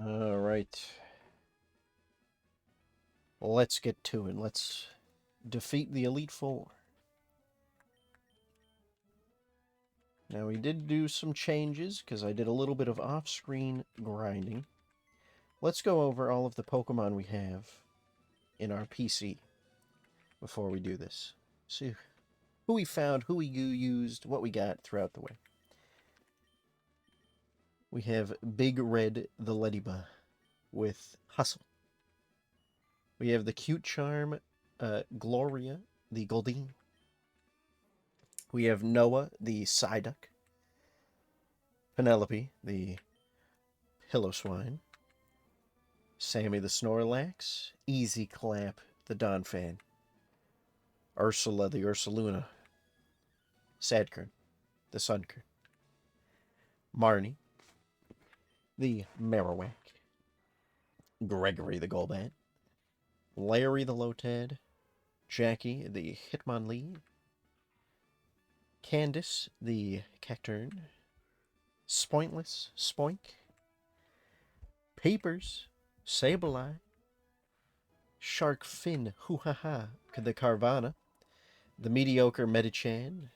All right. Let's get to it. Let's defeat the Elite Four. Now, we did do some changes because I did a little bit of off-screen grinding. Let's go over all of the Pokemon we have in our PC before we do this. See who we found, who we used, what we got throughout the way. We have Big Red the Ladybug with Hustle. We have the Cute Charm Gloria the Goldeen. We have Noah the Psyduck. Penelope the Pillow-Swine. Sammy the Snorlax. Easy Clap the Donphan. Ursula the Ursaluna. Sadkern the Sunkern. Marnie the Marowak. Gregory the Golbat. Larry the Lotad. Jackie the Hitmonlee. Candace the Cacturn. Spointless Spoink. Papers Sableye. Shark Fin Hoo-Ha-Ha the Carvana. The Mediocre Medichan.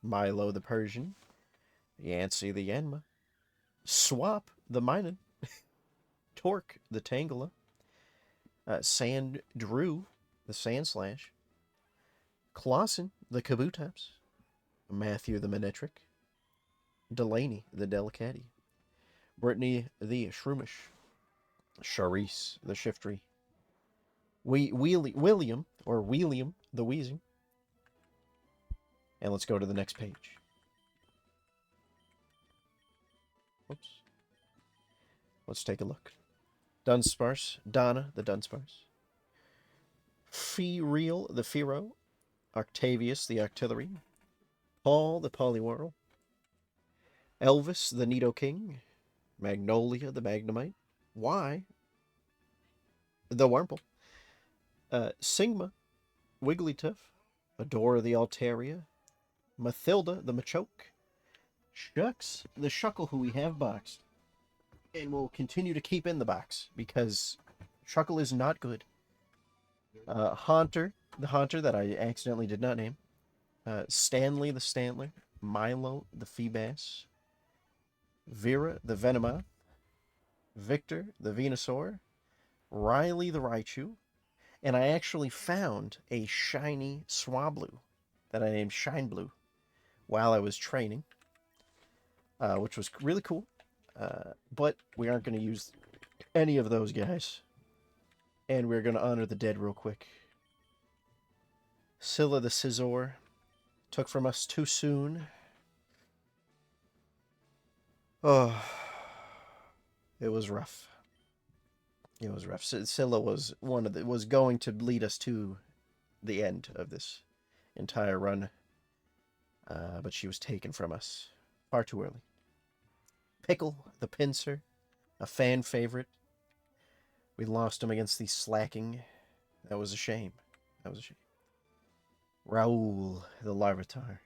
Milo the Persian. Yancey the Yanma. Swap the Minun. Torque the Tangela. Sand Drew the Sandslash. Clausen the Kabutops. Matthew the Manetric. Delaney the Delicati. Brittany the Shroomish. Charisse the Shiftry. William the Wheezing. And let's go to the next page. Oops. Let's take a look. Dunsparce, Donna the Dunsparce. Real the Firo. Octavius the Octillery. Paul the Poliwhirl. Elvis the Nidoking. Magnolia the Magnemite. Y the Wurmple. Sigma Wigglytuff. Adora the Altaria. Mathilda the Machoke. Shucks the Shuckle, who we have boxed. And we'll continue to keep in the box because Shuckle is not good. Haunter the Haunter that I accidentally did not name. Stanley the Stantler. Milo the Feebas. Vera the Venomoth. Victor the Venusaur. Riley the Raichu. And I actually found a shiny Swablu that I named Shine Blue while I was training, which was really cool. But we aren't going to use any of those guys. And we're going to honor the dead real quick. Scylla the Scizor. Took from us too soon. Oh, it was rough. It was rough. Scylla was was going to lead us to the end of this entire run, but she was taken from us far too early. Pickle the Pinsir, a fan favorite. We lost him against the Slacking. That was a shame. That was a shame. Raoul the Larvitar.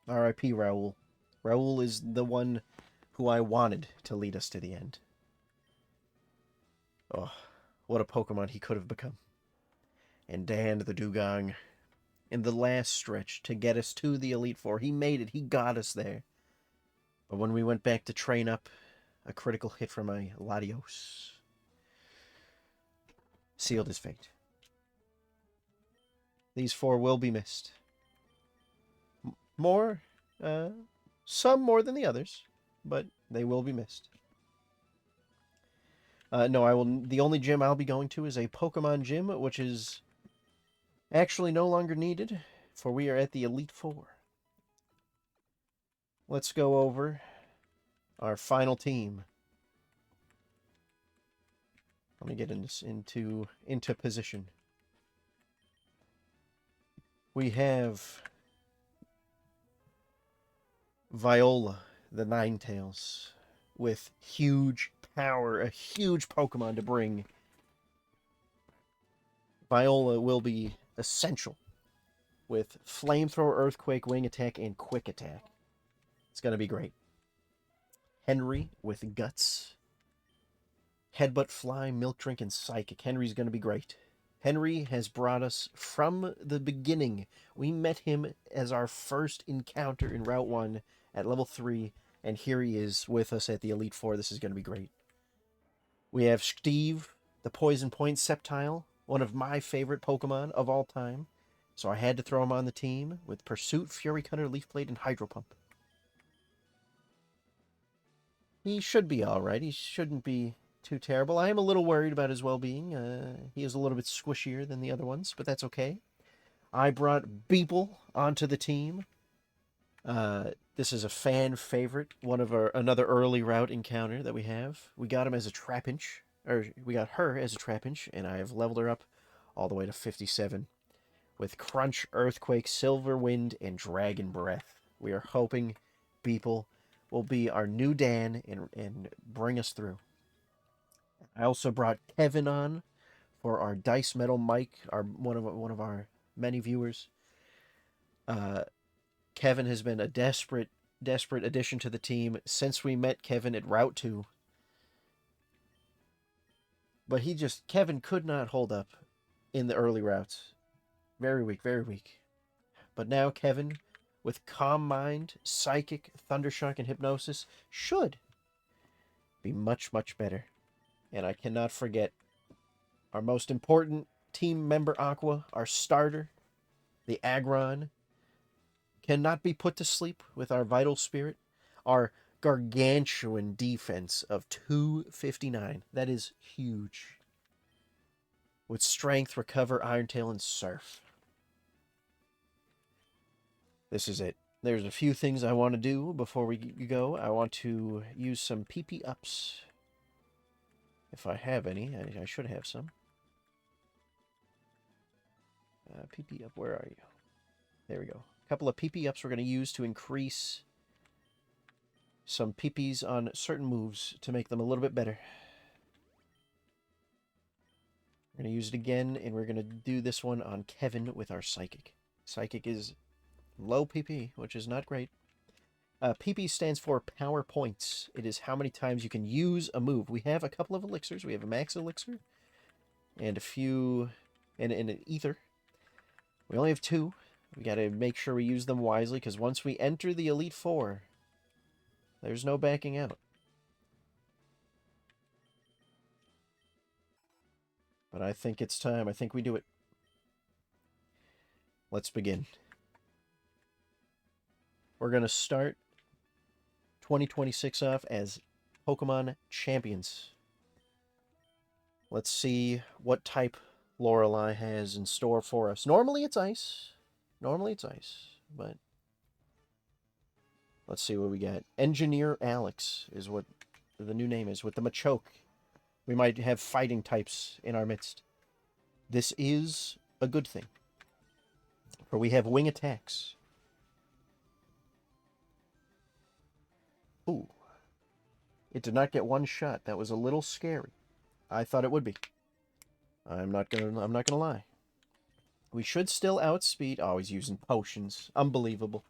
R.I.P. Raoul. Raoul is the one who I wanted to lead us to the end. Oh, what a Pokemon he could have become. And Dan the Dugong, in the last stretch to get us to the Elite Four. He made it. He got us there. But when we went back to train up, a critical hit from my Latios sealed his fate. These four will be missed. Some more than the others, but they will be missed. No, the only gym I'll be going to is a Pokemon gym, which is actually no longer needed, for we are at the Elite Four. Let's go over our final team. Let me get into position. We have Viola, the Ninetales, with huge power, a huge Pokemon to bring. Viola will be essential with Flamethrower, Earthquake, Wing Attack, and Quick Attack. It's going to be great. Henry with Guts. Headbutt, Fly, Milk Drink, and Psychic. Henry's going to be great. Henry has brought us from the beginning. We met him as our first encounter in Route 1 at level 3, and here he is with us at the Elite Four. This is going to be great. We have Steve, the Poison Point Sceptile, one of my favorite Pokemon of all time. So I had to throw him on the team with Pursuit, Fury Cutter, Leaf Blade, and Hydro Pump. He should be alright. He shouldn't be too terrible. I am a little worried about his well-being. He is a little bit squishier than the other ones, but that's okay. I brought Beeple onto the team. This is a fan favorite, another early route encounter that we have. We got him as a Trapinch, or we got her as a Trapinch, and I have leveled her up all the way to 57 with Crunch, Earthquake, Silver Wind, and Dragon Breath. We are hoping Beeple will be our new Dan and bring us through. I also brought Kevin on for our Dice Metal Mike, one of our many viewers. Kevin has been a desperate addition to the team since we met Kevin at Route 2. But Kevin could not hold up in the early routes. Very weak, very weak. But now Kevin, with Calm Mind, Psychic, Thundershock, and Hypnosis, should be much, much better. And I cannot forget our most important team member, Aqua, our starter, the Aggron, cannot be put to sleep with our Vital Spirit, our gargantuan defense of 259. That is huge. With Strength, Recover, Iron Tail, and Surf. This is it. There's a few things I want to do before we go. I want to use some PP ups. If I have any, I should have some. PP up, where are you? There we go. A couple of PP ups we're going to use to increase some PPs on certain moves to make them a little bit better. We're going to use it again, and we're going to do this one on Kevin with our Psychic. Psychic is low PP, which is not great. PP stands for Power Points. It is how many times you can use a move. We have a couple of elixirs. We have a Max Elixir and a few, and an Ether. We only have 2. We got to make sure we use them wisely, because once we enter the Elite Four, there's no backing out. But I think it's time. I think we do it. Let's begin. We're going to start 2026 off as Pokemon Champions. Let's see what type Lorelei has in store for us. Normally it's Ice. But let's see what we got. Engineer Alex is what the new name is, with the Machoke. We might have fighting types in our midst. This is a good thing, for we have wing attacks. Ooh. It did not get one shot. That was a little scary. I thought it would be. I'm not gonna lie. We should still outspeed. Oh, he's using potions. Unbelievable.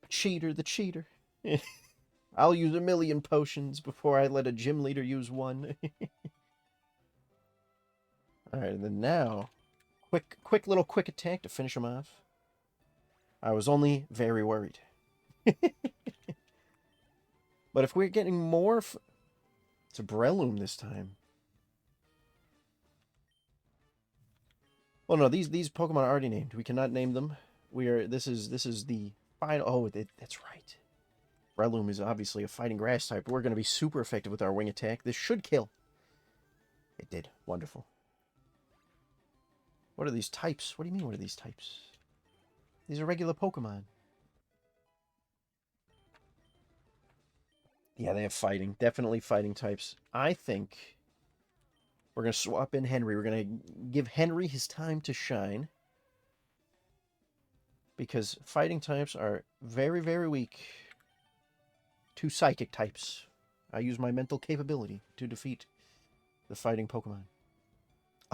Cheater, the cheater. I'll use 1,000,000 potions before I let a gym leader use 1. Alright, and then now, quick little quick attack to finish him off. I was only very worried. But if we're getting more... It's a Breloom this time. Well, no, these Pokemon are already named. We cannot name them. This is the final... Oh, that's right. Breloom is obviously a fighting grass type. We're going to be super effective with our wing attack. This should kill. It did. Wonderful. What are these types? What do you mean, what are these types? These are regular Pokemon. Yeah, they have fighting. Definitely fighting types. I think we're going to swap in Henry. We're going to give Henry his time to shine, because fighting types are very, very weak to psychic types. I use my mental capability to defeat the fighting Pokemon.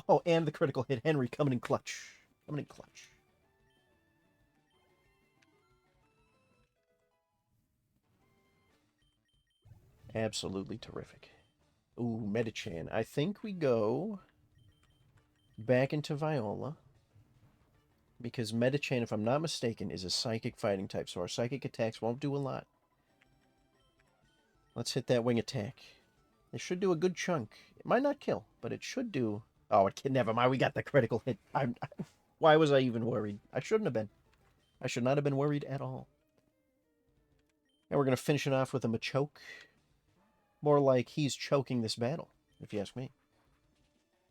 Oh, and the critical hit. Henry coming in clutch. Coming in clutch. Absolutely terrific. Ooh, Metachan. I think we go back into Viola. Because Metachan, if I'm not mistaken, is a psychic fighting type, so our psychic attacks won't do a lot. Let's hit that wing attack. It should do a good chunk. It might not kill, but it should do... Oh, it can... Never mind, we got the critical hit. Why was I even worried? I shouldn't have been. I should not have been worried at all. And we're going to finish it off with a Machoke. More like he's choking this battle, if you ask me.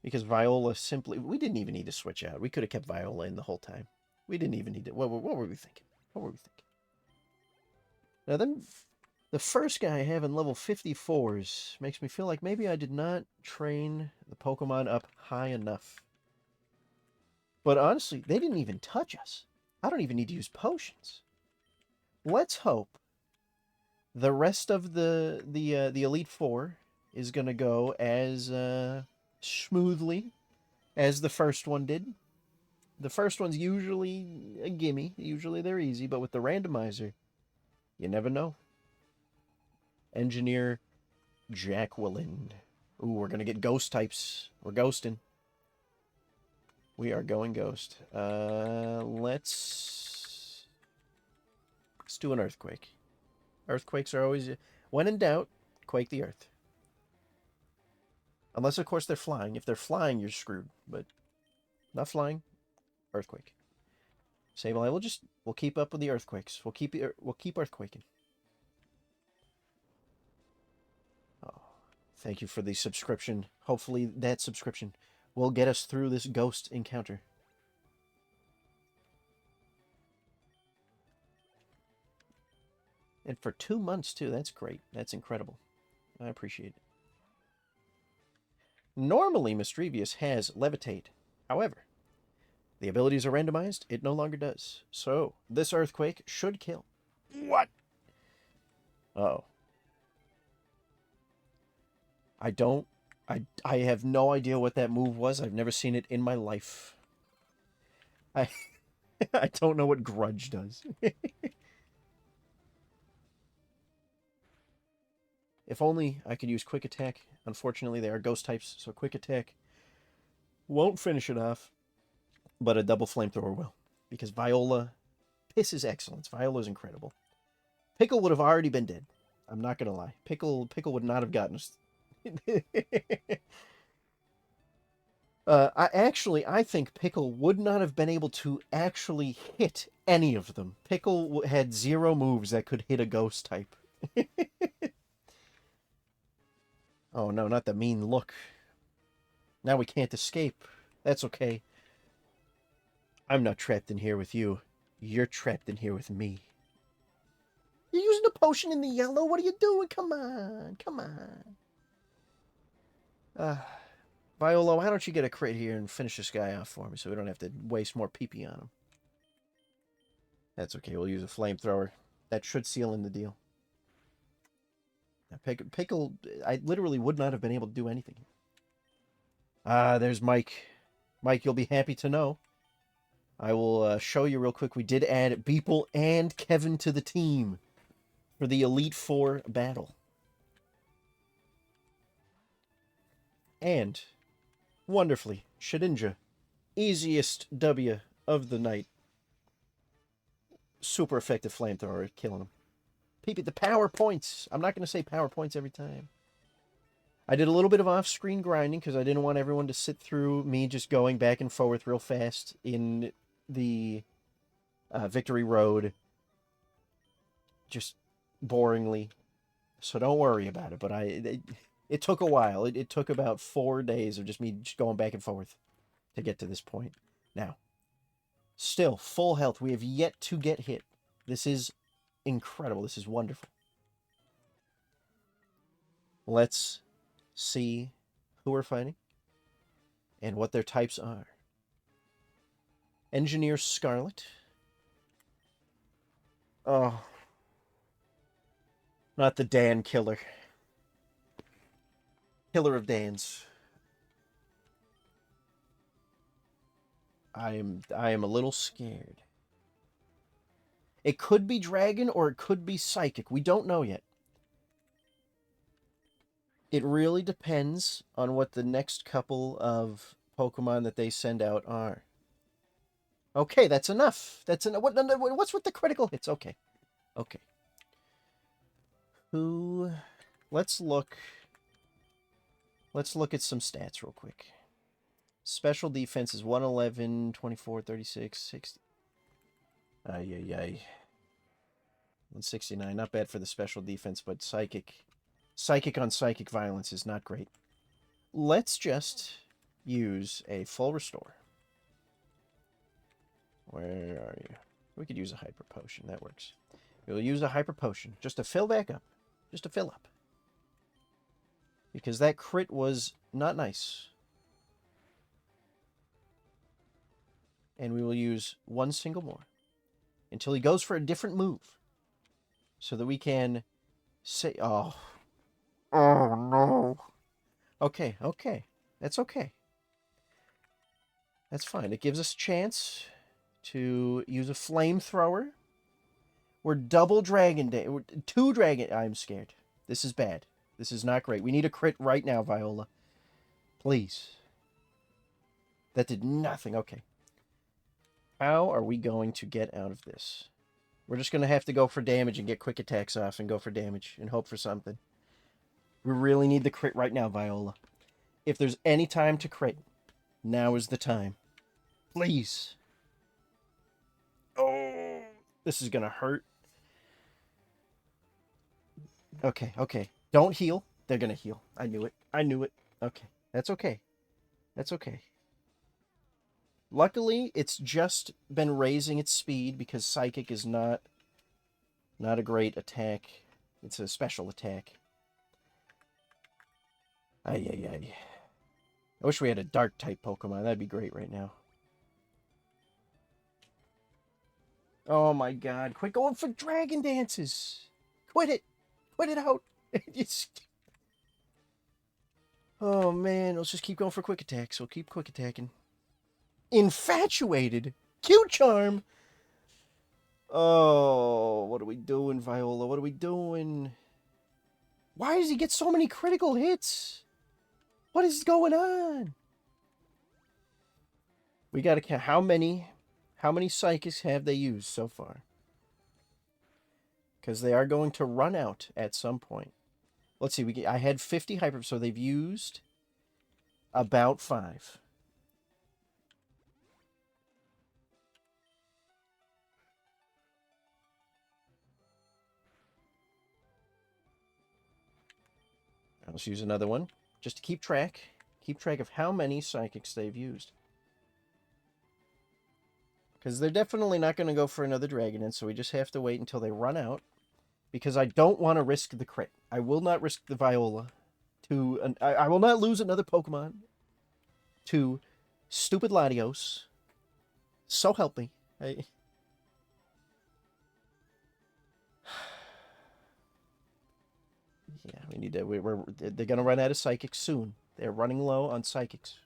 Because Viola simply... We didn't even need to switch out. We could have kept Viola in the whole time. We didn't even need to... What were we thinking? What were we thinking? Now then, the first guy having level 54s makes me feel like maybe I did not train the Pokemon up high enough. But honestly, they didn't even touch us. I don't even need to use potions. Let's hope the rest of the Elite Four is going to go as smoothly as the first one did. The first one's usually a gimme. Usually they're easy, but with the randomizer, you never know. Engineer Jacqueline. Ooh, we're going to get ghost types. We're ghosting. We are going ghost. Let's do an earthquake. Earthquakes are always... When in doubt, quake the earth. Unless, of course, they're flying. If they're flying, you're screwed. But not flying, earthquake. Sableye, we'll keep up with the earthquakes. We'll keep earthquaking. Oh, thank you for the subscription. Hopefully that subscription will get us through this ghost encounter. And for 2 months, too. That's great. That's incredible. I appreciate it. Normally, Mischievous has Levitate. However, the abilities are randomized. It no longer does. So, this earthquake should kill. What? Uh-oh. I have no idea what that move was. I've never seen it in my life. I don't know what Grudge does. If only I could use Quick Attack. Unfortunately, they are ghost types, so Quick Attack won't finish it off, but a double Flamethrower will. Because Viola pisses excellence. Viola's incredible. Pickle would have already been dead. I'm not going to lie. Pickle would not have gotten us. I think Pickle would not have been able to actually hit any of them. Pickle had 0 moves that could hit a ghost type. Oh no, not the mean look. Now we can't escape. That's okay. I'm not trapped in here with you. You're trapped in here with me. You're using a potion in the yellow? What are you doing? Come on. Come on. Viola, why don't you get a crit here and finish this guy off for me so we don't have to waste more PP on him. That's okay. We'll use a flamethrower. That should seal in the deal. Now, Pickle, I literally would not have been able to do anything. There's Mike. Mike, you'll be happy to know. I will show you real quick. We did add Beeple and Kevin to the team for the Elite Four battle. And, wonderfully, Shedinja, easiest W of the night. Super effective flamethrower, killing him. The power points. I'm not going to say power points every time. I did a little bit of off-screen grinding because I didn't want everyone to sit through me just going back and forth real fast in the Victory Road. Just boringly. So don't worry about it. But it took a while. It took about 4 days of just me just going back and forth to get to this point. Now, still, full health. We have yet to get hit. This is incredible. This is wonderful. Let's see who we're fighting and what their types are. Engineer Scarlet. Oh. Not the Dan killer. Killer of Dans. I am a little scared. It could be Dragon or it could be Psychic. We don't know yet. It really depends on what the next couple of Pokemon that they send out are. Okay, that's enough. That's enough. What's with the critical hits? Okay. Okay. Who... Let's look... Let's look at some stats real quick. Special defense is 111, 24, 36, 60. Ay, ay, ay. 169. Not bad for the special defense, but psychic on psychic violence is not great. Let's just use a full restore. Where are you? We could use a hyper potion. That works. We'll use a hyper potion just to fill back up. Just to fill up. Because that crit was not nice. And we will use one single more. Until he goes for a different move. So that we can say... Oh. Oh, no. Okay, okay. That's okay. That's fine. It gives us a chance to use a flamethrower. We're double dragon day. We're two dragon. I'm scared. This is bad. This is not great. We need a crit right now, Viola. Please. That did nothing. Okay. How are we going to get out of this? We're just going to have to go for damage and get quick attacks off and go for damage and hope for something. We really need the crit right now, Viola. If there's any time to crit, now is the time. Please. Oh, this is going to hurt. Okay, okay. Don't heal. They're going to heal. I knew it. I knew it. Okay. That's okay. That's okay. Luckily, it's just been raising its speed because Psychic is not a great attack. It's a special attack. Ay, ay, ay. I wish we had a Dark-type Pokemon. That'd be great right now. Oh my god. Quit going for Dragon Dances. Quit it. Quit it out. Oh man, let's just keep going for quick attacks. We'll keep quick attacking. Infatuated. Q-Charm. Oh, what are we doing, Viola? What are we doing? Why does he get so many critical hits? What is going on? We gotta count how many psychics have they used so far? Because they are going to run out at some point. Let's see. I had 50 hyper, so they've used about 5. Let's use another one just to keep track. Keep track of how many psychics they've used. Because they're definitely not going to go for another Dragonin, so we just have to wait until they run out. Because I don't want to risk the crit. I will not risk the Viola to... I will not lose another Pokemon to stupid Latios. So help me. Yeah, we need to... They're going to run out of Psychics soon. They're running low on Psychics.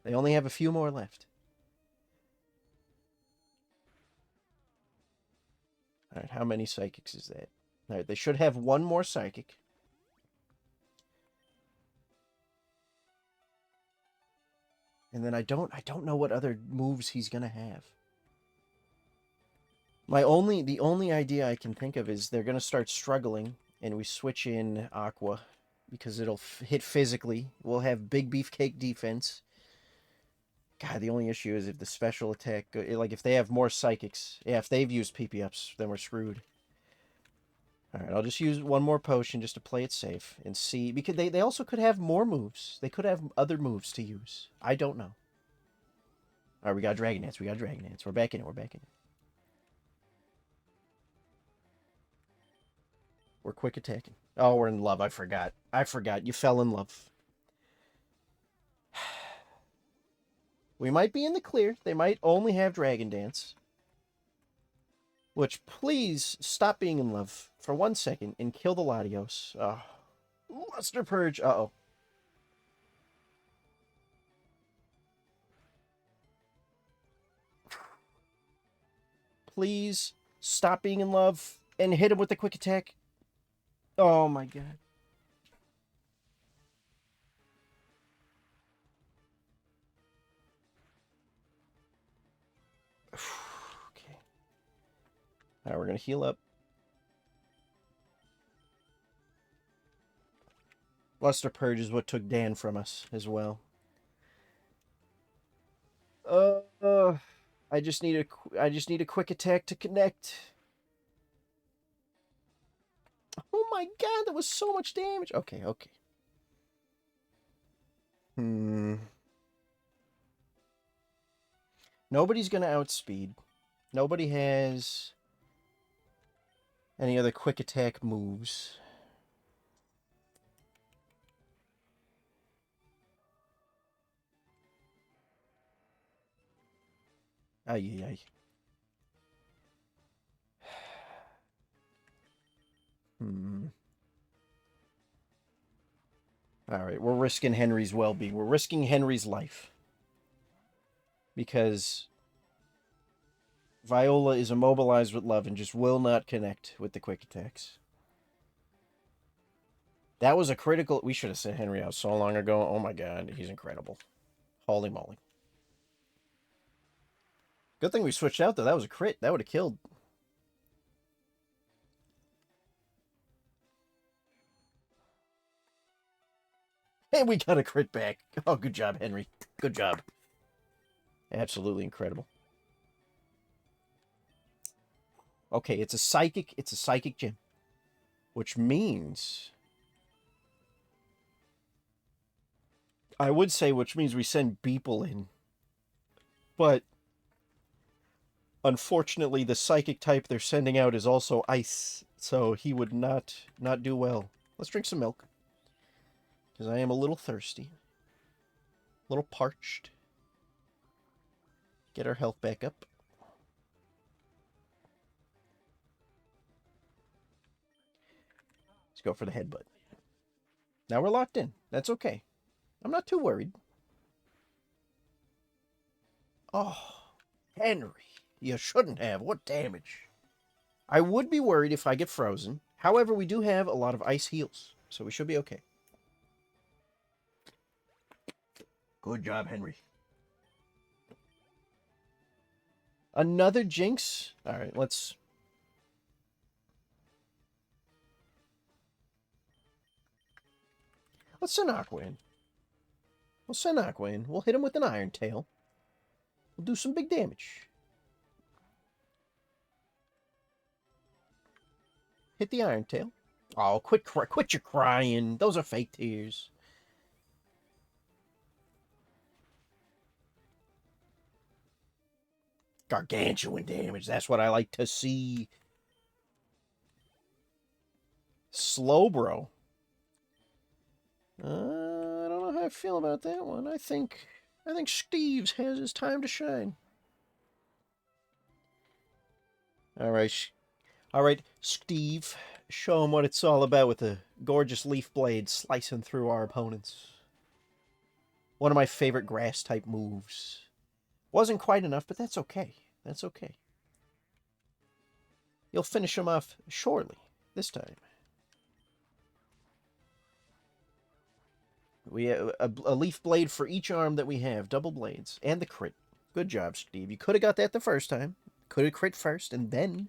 They only have a few more left. Alright, how many Psychics is that? Alright, they should have one more Psychic. And then I don't know what other moves he's gonna have. The only idea I can think of is they're gonna start struggling, and we switch in Aqua because it'll hit physically. We'll have big beefcake defense. God, the only issue is if the special attack, like if they have more Psychics, yeah, if they've used PP ups, then we're screwed. All right, I'll just use one more potion just to play it safe and see. Because they also could have more moves. They could have other moves to use. I don't know. All right, we got Dragon Dance. We got Dragon Dance. We're back in it. We're back in it. We're quick attacking. Oh, we're in love. I forgot. I forgot. You fell in love. We might be in the clear. They might only have Dragon Dance. Which, please, stop being in love for 1 second and kill the Latios. Oh. Luster Purge. Uh-oh. Please, stop being in love and hit him with the quick attack. Oh, my God. All right, we're going to heal up. Luster Purge is what took Dan from us as well. I just need a quick attack to connect. Oh my god, that was so much damage. Okay, okay. Nobody's gonna outspeed. Nobody has any other quick attack moves. Ay, ay, ay. All right, we're risking Henry's well-being. We're risking Henry's life. Because Viola is immobilized with love and just will not connect with the quick attacks. That was a critical... We should have sent Henry out so long ago. Oh my god, he's incredible. Holy moly. Good thing we switched out, though. That was a crit. That would have killed. And we got a crit back. Oh, good job, Henry. Good job. Absolutely incredible. Okay, it's a psychic gym. Which means... I would say which means we send Beeple in. But... unfortunately, the psychic type they're sending out is also ice. So he would not do well. Let's drink some milk. Because I am a little thirsty. A little parched. Get our health back up. Let's go for the headbutt. Now we're locked in. That's okay. I'm not too worried. Oh, Henry. You shouldn't have. What damage? I would be worried if I get frozen. However, we do have a lot of ice heals. So we should be okay. Good job, Henry. Another Jinx? Alright, let's... Let's send Aqua in. We'll send Aqua in. We'll hit him with an Iron Tail. We'll do some big damage. Hit the Iron Tail. Oh, quit your crying. Those are fake tears. Gargantuan damage. That's what I like to see. Slowbro. I don't know how I feel about that one. I think Steve's has his time to shine. All right, Steve. Show him what it's all about with a gorgeous leaf blade slicing through our opponents. One of my favorite grass-type moves. Wasn't quite enough, but that's okay. That's okay. You'll finish him off shortly, this time. We have a leaf blade for each arm that we have. Double blades. And the crit. Good job, Steve. You could have got that the first time. Could have crit first, and then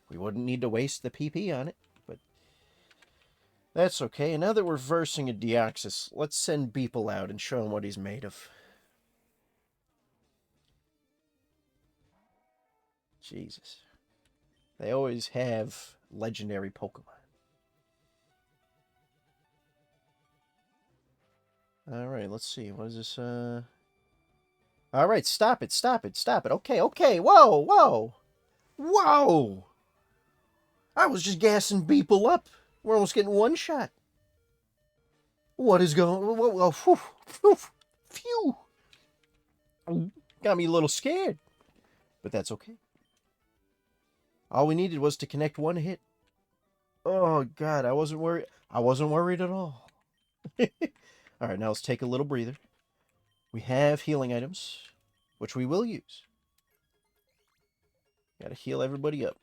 we wouldn't need to waste the PP on it. But that's okay. And now that we're versing a Deoxys, let's send Beeple out and show him what he's made of. Jesus. They always have legendary Pokemon. Alright, let's see. What is this, Alright, stop it, stop it, stop it. Okay, okay, whoa, whoa! Whoa! I was just gassing Beeple up. We're almost getting one shot. What is going... Whoa, whew, whew, phew! Got me a little scared. But that's okay. All we needed was to connect one hit. Oh, God, I wasn't worried. I wasn't worried at all. Alright, now let's take a little breather. We have healing items, which we will use. Gotta heal everybody up.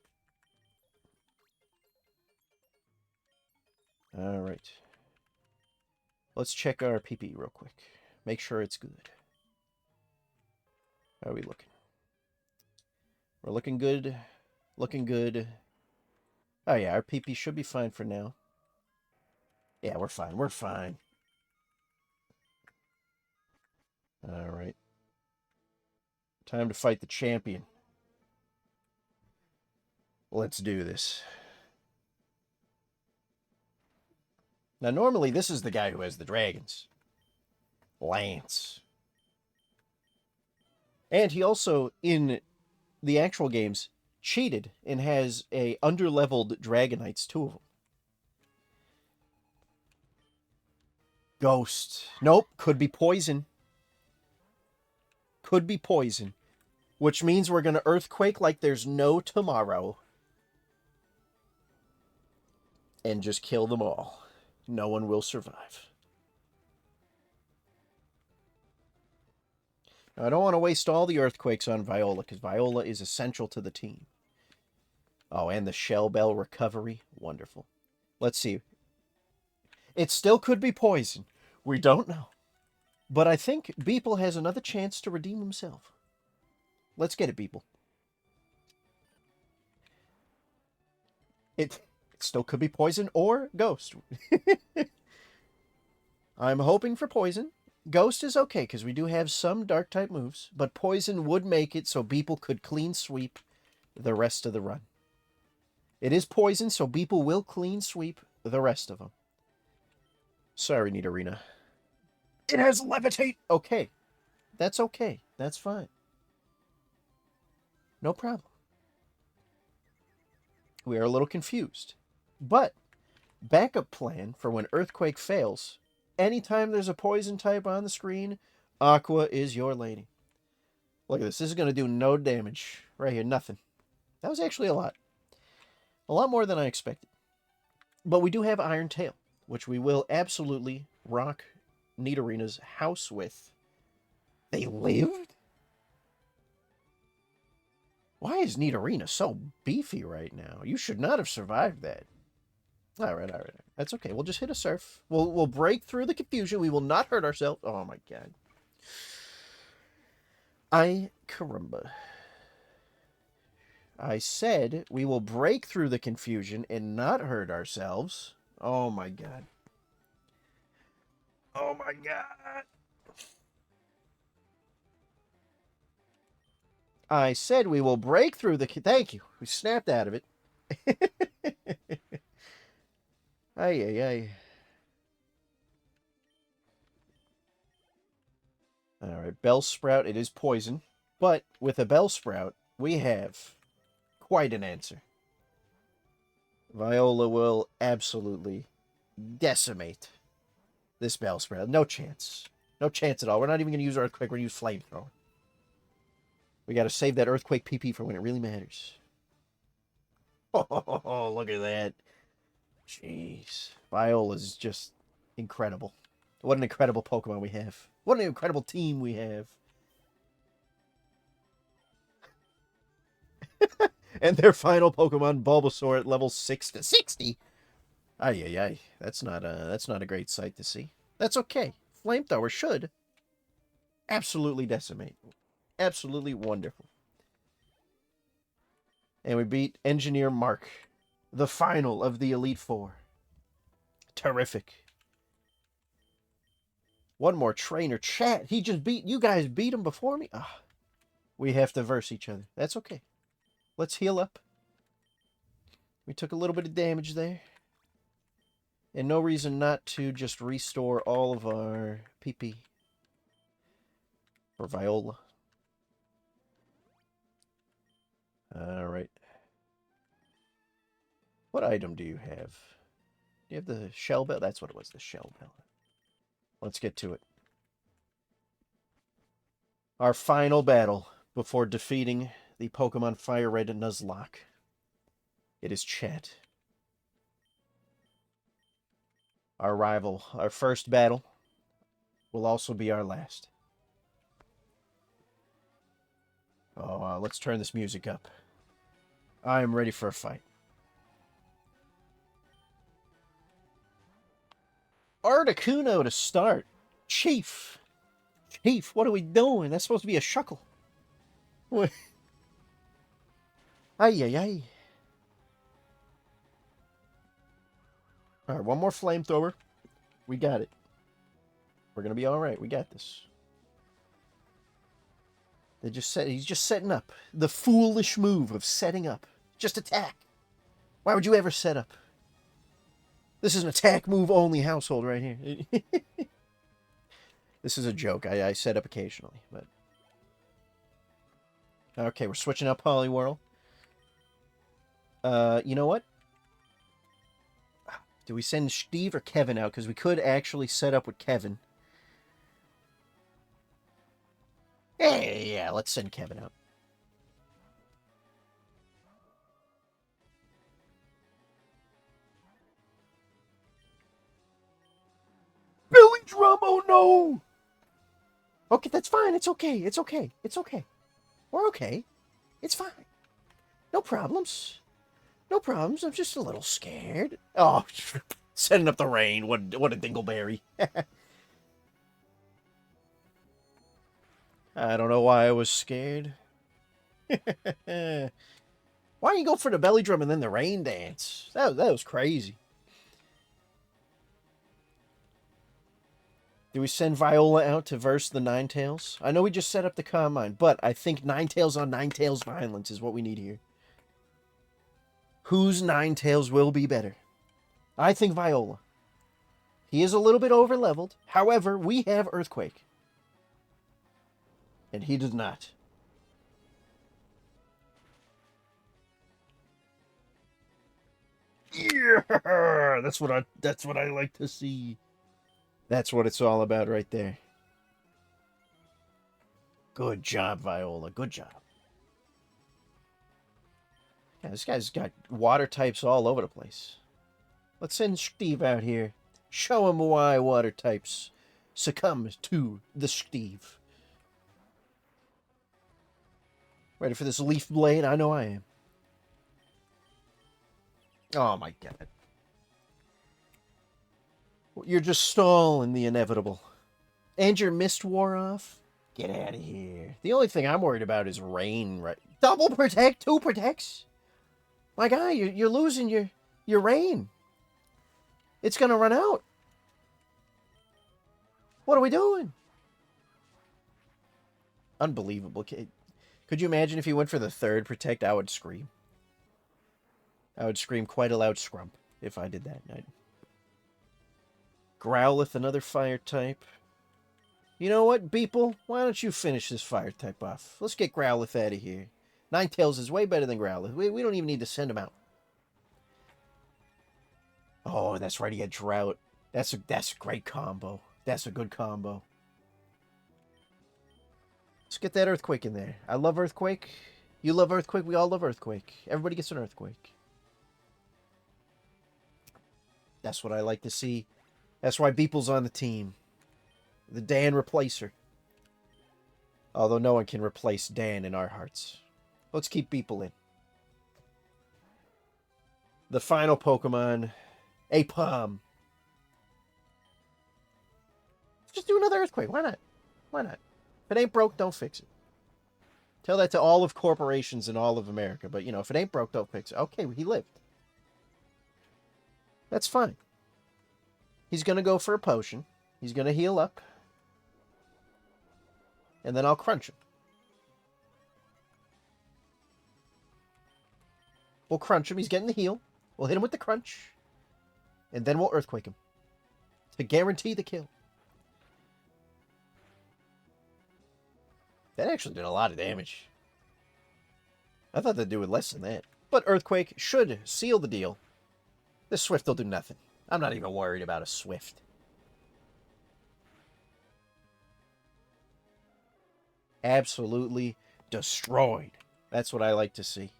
Alright. Let's check our PP real quick. Make sure it's good. How are we looking? We're looking good. Looking good. Oh, yeah, our PP should be fine for now. Yeah, we're fine. We're fine. All right. Time to fight the champion. Let's do this. Now, normally, this is the guy who has the dragons. Lance. And he also, in the actual games, cheated and has a underleveled Dragonites, 2 of them. Ghost. Nope, could be poison. Could be poison. Which means we're going to Earthquake like there's no tomorrow. And just kill them all. No one will survive. Now, I don't want to waste all the Earthquakes on Viola, because Viola is essential to the team. Oh, and the Shell Bell recovery. Wonderful. Let's see. It still could be poison. We don't know. But I think Beeple has another chance to redeem himself. Let's get it, Beeple. It still could be poison or ghost. I'm hoping for poison. Ghost is okay, because we do have some Dark-type moves. But poison would make it so Beeple could clean sweep the rest of the run. It is poison, so Beeple will clean sweep the rest of them. Sorry, Nidorina. It has levitate! Okay. That's okay. That's fine. No problem. We are a little confused. But, backup plan for when Earthquake fails, anytime there's a poison type on the screen, Aqua is your lady. Look at this. This is going to do no damage. Right here, nothing. That was actually a lot. A lot more than I expected. But we do have Iron Tail, which we will absolutely rock Nidorina's house with. They lived? Why is Nidorina so beefy right now? You should not have survived that. All right. That's okay. We'll just hit a surf. We'll break through the confusion. We will not hurt ourselves. Oh, my God. Ay, caramba. I said we will break through the confusion and not hurt ourselves. Oh, my God. Oh, my God. I said we will break through the... Thank you. We snapped out of it. Ay. All right, Bellsprout. It is poison. But with a Bellsprout, we have quite an answer. Viola will absolutely decimate this Bellsprout. No chance. No chance at all. We're not even going to use Earthquake. We're going to use Flamethrower. We got to save that Earthquake PP for when it really matters. Oh, look at that. Jeez. Viola's just incredible. What an incredible Pokemon we have. What an incredible team we have. And their final Pokemon, Bulbasaur, at level 60. Ay. That's not a great sight to see. That's okay. Flamethrower should absolutely decimate. Absolutely wonderful. And we beat Engineer Mark, the final of the Elite Four. Terrific. One more trainer. Chat. He just beat... You guys beat him before me? Ah, we have to verse each other. That's okay. Let's heal up. We took a little bit of damage there. And no reason not to just restore all of our PP. For Viola. Alright. What item do you have? Do you have the Shell Bell? That's what it was, the Shell Bell. Let's get to it. Our final battle before defeating the Pokemon FireRed and Nuzlocke. It is Chat. Our rival. Our first battle will also be our last. Oh, let's turn this music up. I am ready for a fight. Articuno to start. Chief, what are we doing? That's supposed to be a Shuckle. Ay, ay, ay. All right, one more flamethrower. We got it. We're gonna be all right. We got this. He's just setting up. The foolish move of setting up. Just attack. Why would you ever set up? This is an attack move only household right here. This is a joke. I set up occasionally, but okay, we're switching out Poliwhirl. You know what? Do we send Steve or Kevin out? Because we could actually set up with Kevin. Hey, yeah, let's send Kevin out. Billy Drum, oh no! Okay, that's fine. It's okay. It's okay. It's okay. We're okay. It's fine. No problems. No problems. I'm just a little scared. Oh, setting up the rain. What a dingleberry. I don't know why I was scared. Why don't you go for the belly drum and then the rain dance? That was crazy. Do we send Viola out to verse the Ninetales? I know we just set up the Combine, but I think Ninetales on Ninetales violence is what we need here. Whose Ninetales will be better? I think Viola. He is a little bit over-leveled. However, we have Earthquake. And he does not. Yeah, that's what I like to see. That's what it's all about right there. Good job, Viola. Good job. Yeah, this guy's got water types all over the place. Let's send Steve out here. Show him why water types succumb to the Steve. Ready for this leaf blade? I know I am. Oh my god. You're just stalling the inevitable. And your mist wore off? Get out of here. The only thing I'm worried about is rain. Right? Double protect? 2 protects? My guy, you're losing your rain. It's going to run out. What are we doing? Unbelievable. Could you imagine if he went for the 3rd protect? I would scream. I would scream quite a loud scrump if I did that. Growlithe, another fire type. You know what, Beeple? Why don't you finish this fire type off? Let's get Growlithe out of here. Ninetales is way better than Growlithe. We don't even need to send him out. Oh, that's right. He had Drought. That's a great combo. That's a good combo. Let's get that Earthquake in there. I love Earthquake. You love Earthquake. We all love Earthquake. Everybody gets an Earthquake. That's what I like to see. That's why Beeple's on the team. The Dan replacer. Although no one can replace Dan in our hearts. Let's keep Beeple in. The final Pokemon. Apom. Just do another Earthquake. Why not? Why not? If it ain't broke, don't fix it. Tell that to all of corporations in all of America. But, you know, if it ain't broke, don't fix it. Okay, he lived. That's fine. He's going to go for a potion. He's going to heal up. And then I'll crunch him. We'll crunch him. He's getting the heal. We'll hit him with the crunch. And then we'll Earthquake him. To guarantee the kill. That actually did a lot of damage. I thought they'd do with less than that. But Earthquake should seal the deal. This Swift will do nothing. I'm not even worried about a Swift. Absolutely destroyed. That's what I like to see.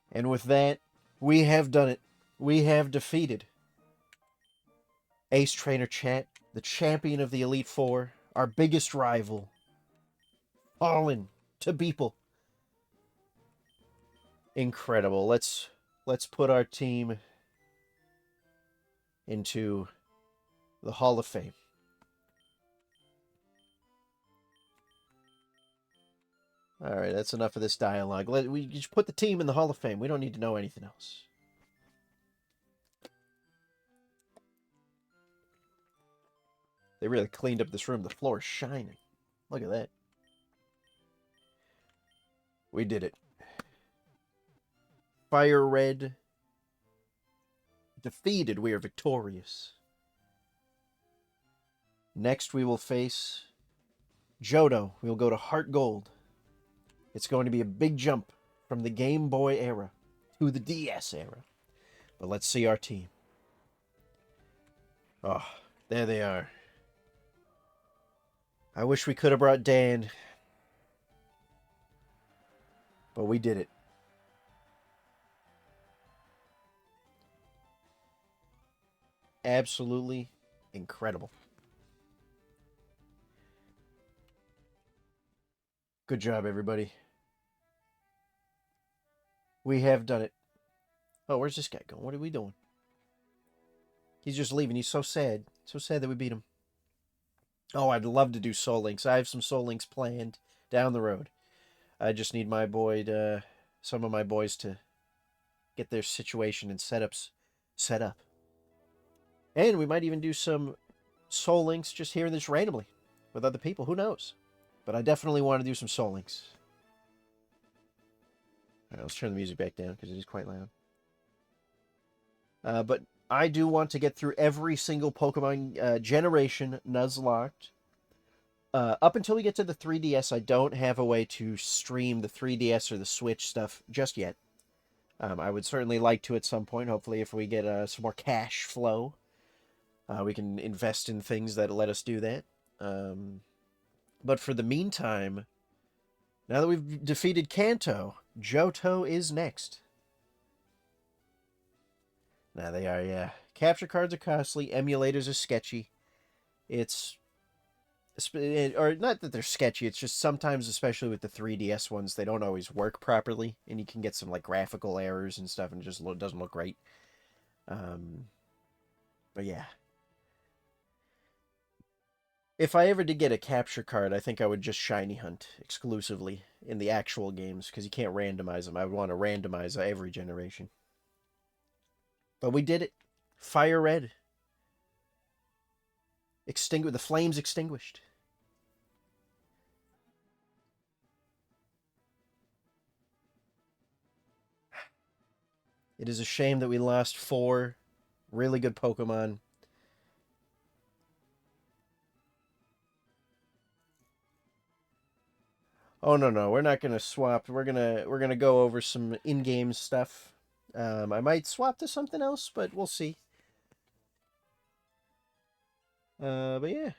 And with that, we have done it. We have defeated Ace Trainer Chat, the champion of the Elite Four, our biggest rival, fallen to Beeple. Incredible. Let's put our team into the Hall of Fame. All right, that's enough of this dialogue. We just put the team in the Hall of Fame. We don't need to know anything else. They really cleaned up this room. The floor is shining. Look at that. We did it. FireRed defeated. We are victorious. Next, we will face Johto. We will go to Heart Gold. It's going to be a big jump from the Game Boy era to the DS era. But let's see our team. Oh, there they are. I wish we could have brought Dan. But we did it. Absolutely incredible. Good job, everybody. We have done it. Oh, where's this guy going? What are we doing? He's just leaving. He's so sad. So sad that we beat him. Oh, I'd love to do Soul Links. I have some Soul Links planned down the road. I just need my boy to, some of my boys to get their situation and setups set up. And we might even do some Soul Links just here and this randomly with other people. Who knows? But I definitely want to do some Soul Links. All right, let's turn the music back down because it is quite loud. But I do want to get through every single Pokemon generation Nuzlocked. Up until we get to the 3DS, I don't have a way to stream the 3DS or the Switch stuff just yet. I would certainly like to at some point. Hopefully, if we get some more cash flow, we can invest in things that let us do that. But for the meantime, now that we've defeated Kanto, Johto is next. Now they are, yeah. Capture cards are costly. Emulators are sketchy. Or not that they're sketchy. It's just sometimes, especially with the 3DS ones, they don't always work properly, and you can get some like graphical errors and stuff, and it just doesn't look great. But yeah. If I ever did get a capture card, I think I would just shiny hunt exclusively in the actual games, because you can't randomize them. I would want to randomize every generation. But we did it. FireRed. The flames extinguished. It is a shame that we lost 4 really good Pokemon. Oh no, we're not gonna swap. We're gonna go over some in-game stuff. I might swap to something else, but we'll see. But yeah,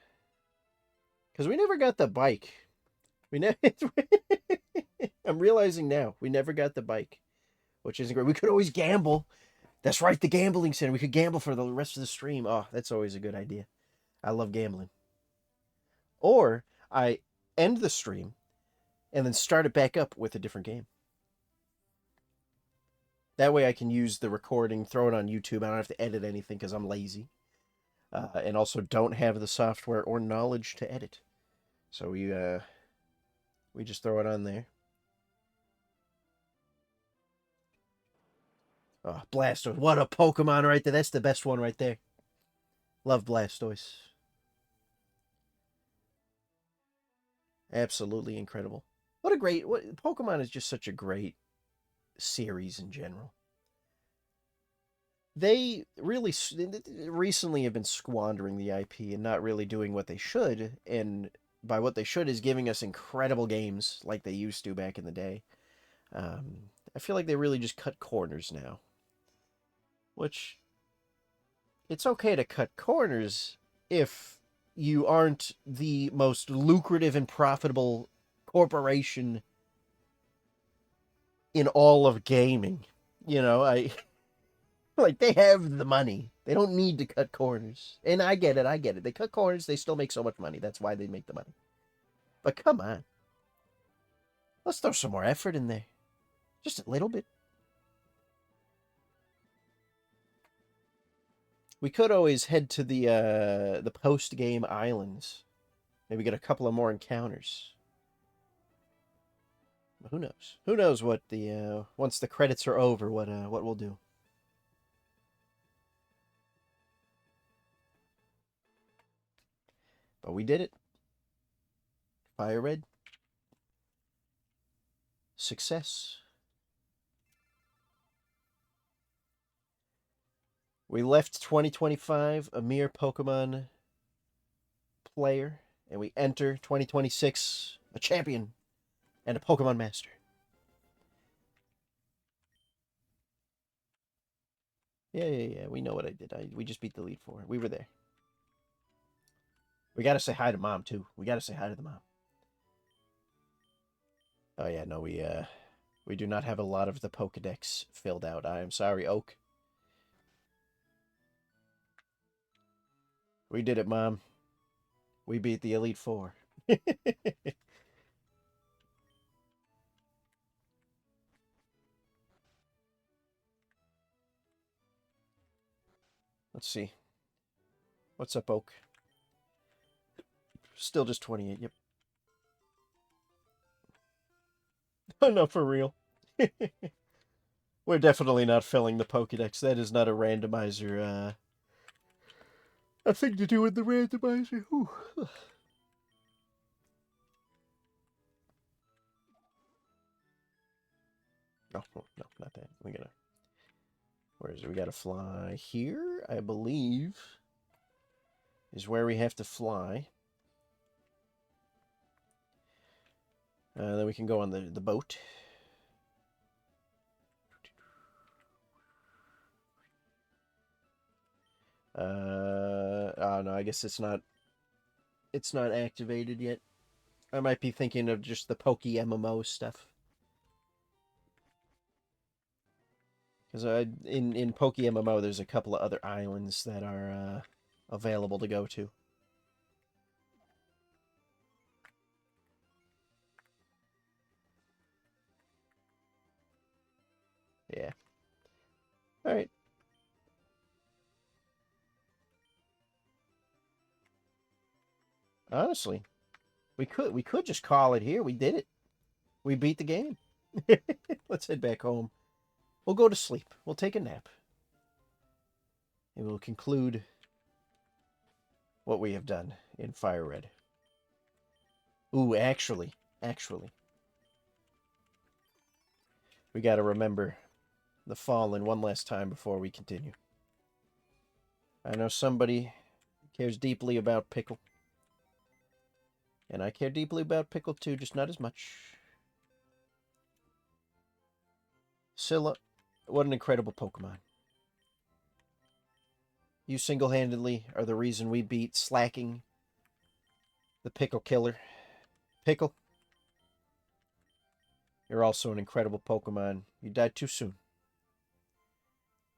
because we never got the bike. We never. I'm realizing now we never got the bike, which isn't great. We could always gamble. That's right, the gambling center. We could gamble for the rest of the stream. Oh, that's always a good idea. I love gambling. Or I end the stream and then start it back up with a different game. That way I can use the recording, throw it on YouTube. I don't have to edit anything because I'm lazy. And also don't have the software or knowledge to edit. So we just throw it on there. Oh, Blastoise. What a Pokemon right there. That's the best one right there. Love Blastoise. Absolutely incredible. Pokemon is just such a great series in general. They really recently have been squandering the IP and not really doing what they should. And by what they should is giving us incredible games like they used to back in the day. I feel like they really just cut corners now. Which, it's okay to cut corners if you aren't the most lucrative and profitable corporation in all of gaming. You know, like, they have the money. They don't need to cut corners. And I get it. They cut corners, they still make so much money. That's why they make the money. But come on. Let's throw some more effort in there. Just a little bit. We could always head to the post-game islands. Maybe get a couple of more encounters. Who knows? Who knows what the once the credits are over, what we'll do. But we did it. FireRed. Success. We left 2025 a mere Pokemon player, and we enter 2026 a champion and a Pokemon master. Yeah. We know what I did. We just beat the Elite Four. We were there. We got to say hi to Mom, too. We got to say hi to the mom. Oh, yeah, no, we do not have a lot of the Pokedex filled out. I am sorry, Oak. We did it, Mom. We beat the Elite Four. Let's see. What's up, Oak? Still just 28, yep. No, for real. We're definitely not filling the Pokedex. That is not a randomizer, a thing to do with the randomizer. Whew. No, not that. Where is it? We gotta fly here, I believe, is where we have to fly. Then we can go on the boat. Oh no, I guess it's not activated yet. I might be thinking of just the Poke MMO stuff. Because in Poke MMO, there's a couple of other islands that are available to go to. Yeah. All right. Honestly, we could just call it here. We did it. We beat the game. Let's head back home. We'll go to sleep. We'll take a nap. And we'll conclude what we have done in FireRed. Ooh, actually, we got to remember the Fallen one last time before we continue. I know somebody cares deeply about Pickle. And I care deeply about Pickle too, just not as much. Scylla, what an incredible Pokemon. You single-handedly are the reason we beat Slacking, the Pickle Killer. Pickle, you're also an incredible Pokemon. You died too soon.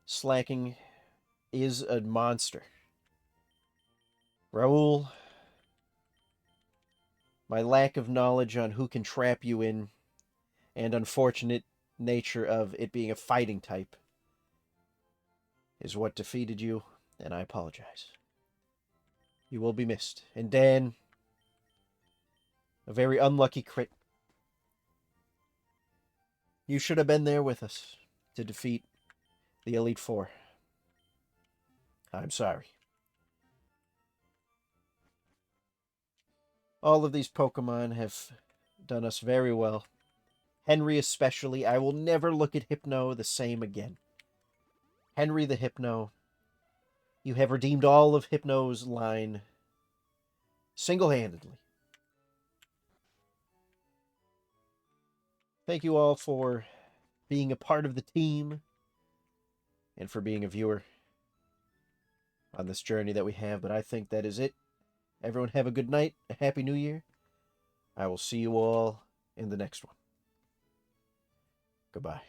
Slacking is a monster. Raoul, my lack of knowledge on who can trap you in, and unfortunate nature of it being a fighting type, is what defeated you, and I apologize. You will be missed. And Dan, a very unlucky crit. You should have been there with us to defeat the Elite Four. I'm sorry. All of these Pokemon have done us very well. Henry especially. I will never look at Hypno the same again. Henry the Hypno, you have redeemed all of Hypno's line single-handedly. Thank you all for being a part of the team and for being a viewer on this journey that we have, but I think that is it. Everyone have a good night, a happy new year. I will see you all in the next one. Goodbye.